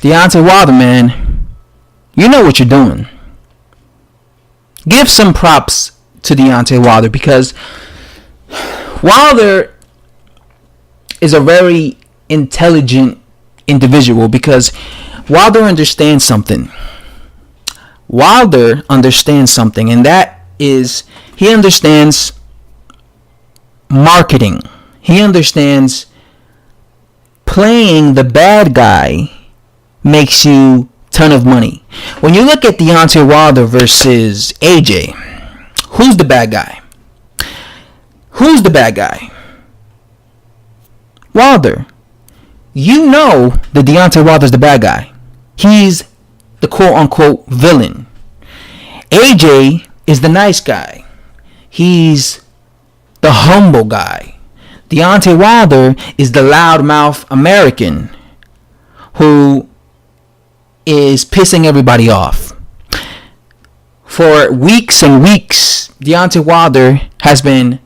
Deontay Wilder, man, you know what you're doing. Give some props to Deontay Wilder, because Wilder is a very intelligent individual, because Wilder understands something. Wilder understands something, and that is, he understands marketing. He understands playing the bad guy makes you ton of money. When you look at Deontay Wilder versus AJ, who's the bad guy? Who's the bad guy? Wilder. You know that Deontay Wilder's the bad guy. He's the quote-unquote villain. AJ is the nice guy. He's the humble guy. Deontay Wilder is the loudmouth American who is pissing everybody off. For weeks and weeks, Deontay Wilder has been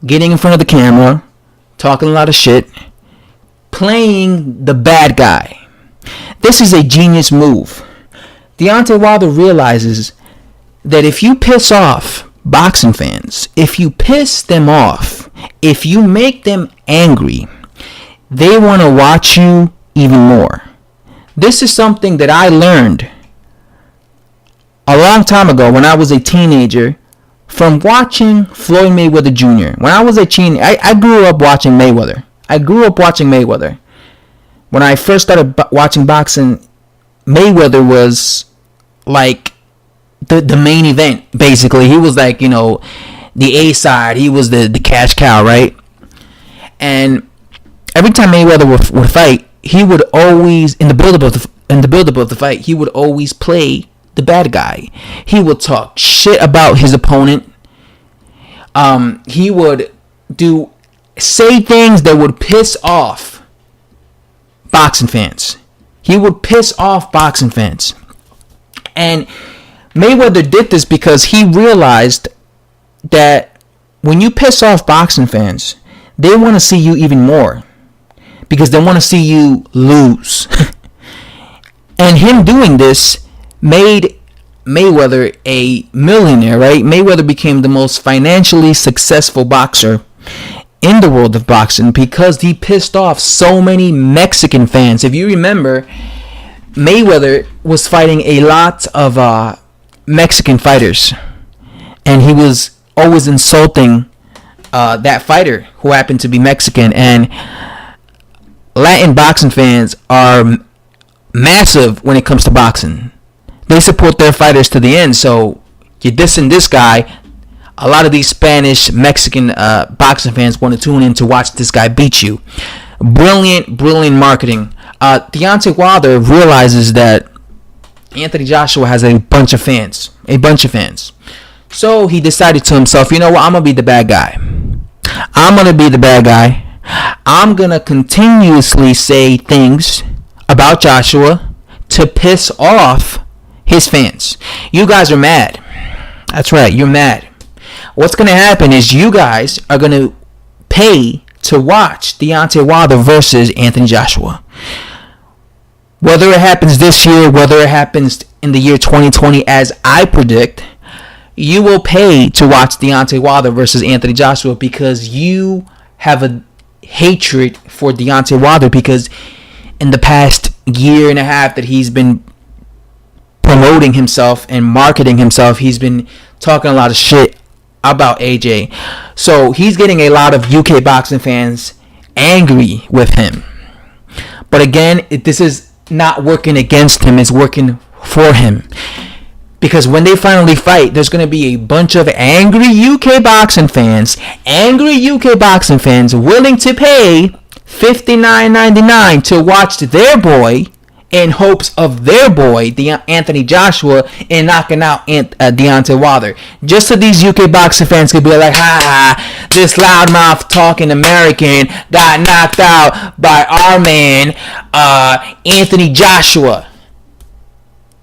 getting in front of the camera, talking a lot of shit, playing the bad guy. This is a genius move. Deontay Wilder realizes that if you piss off boxing fans, if you piss them off, if you make them angry, they want to watch you even more. This is something that I learned a long time ago when I was a teenager from watching Floyd Mayweather Jr. When I was a teen, I grew up watching Mayweather. When I first started watching boxing, Mayweather was like the main event, basically. He was like, the A side. He was the cash cow, right? And every time Mayweather would fight, he would always, in the build-up of the fight, he would always play the bad guy. He would talk shit about his opponent. He would say things that would piss off boxing fans. And Mayweather did this because he realized that when you piss off boxing fans, they want to see you even more, because they want to see you lose. And him doing this made Mayweather a millionaire, right? Mayweather became the most financially successful boxer in the world of boxing because he pissed off so many Mexican fans. If you remember, Mayweather was fighting a lot of Mexican fighters, and he was always insulting that fighter who happened to be Mexican. And Latin boxing fans are massive when it comes to boxing. They support their fighters to the end. So you're dissing this guy. A lot of these Spanish, Mexican boxing fans want to tune in to watch this guy beat you. Brilliant marketing. Deontay Wilder realizes that Anthony Joshua has a bunch of fans. So he decided to himself, you know what, I'm going to be the bad guy. I'm going to continuously say things about Joshua to piss off his fans. You guys are mad. That's right, you're mad. What's going to happen is you guys are going to pay to watch Deontay Wilder versus Anthony Joshua. Whether it happens this year, whether it happens in the year 2020, as I predict, you will pay to watch Deontay Wilder versus Anthony Joshua because you have a hatred for Deontay Wilder, because in the past year and a half that he's been promoting himself and marketing himself, he's been talking a lot of shit about AJ. So he's getting a lot of UK boxing fans angry with him. But again, this is not working against him, it's working for him. Because when they finally fight, there's going to be a bunch of angry UK boxing fans willing to pay $59.99 to watch their boy, in hopes of their boy, Anthony Joshua, in knocking out Deontay Wilder. Just so these UK boxing fans could be like, ha, this loudmouth talking American got knocked out by our man, Anthony Joshua.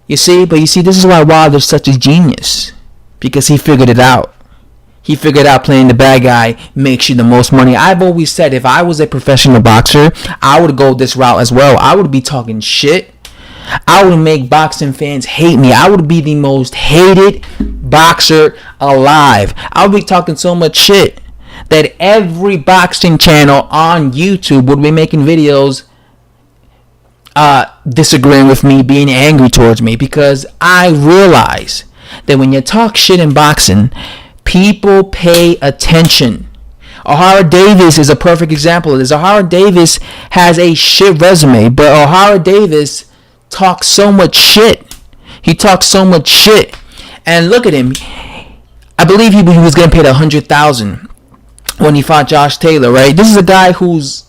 You see, this is why Wilder's such a genius, because he figured it out. He figured out playing the bad guy makes you the most money. I've always said if I was a professional boxer, I would go this route as well. I would be talking shit. I would make boxing fans hate me. I would be the most hated boxer alive. I would be talking so much shit that every boxing channel on YouTube would be making videos disagreeing with me, being angry towards me, because I realize that when you talk shit in boxing, people pay attention. O'Hara Davis is a perfect example of this. O'Hara Davis has a shit resume, but O'Hara Davis talks so much shit. He talks so much shit. And look at him. I believe he was getting paid $100,000 when he fought Josh Taylor, right? This is a guy who's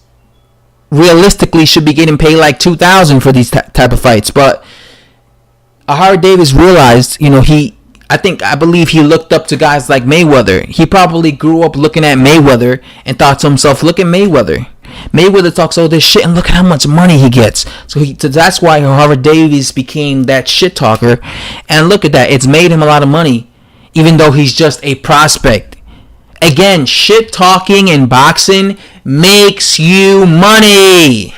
realistically should be getting paid like $2,000 for these type of fights. But O'Hara Davis realized, I believe he looked up to guys like Mayweather. He probably grew up looking at Mayweather and thought to himself, look at Mayweather. Mayweather talks all this shit and look at how much money he gets. So that's why O'Hara Davis became that shit talker. And look at that. It's made him a lot of money, even though he's just a prospect. Again, shit talking in boxing makes you money.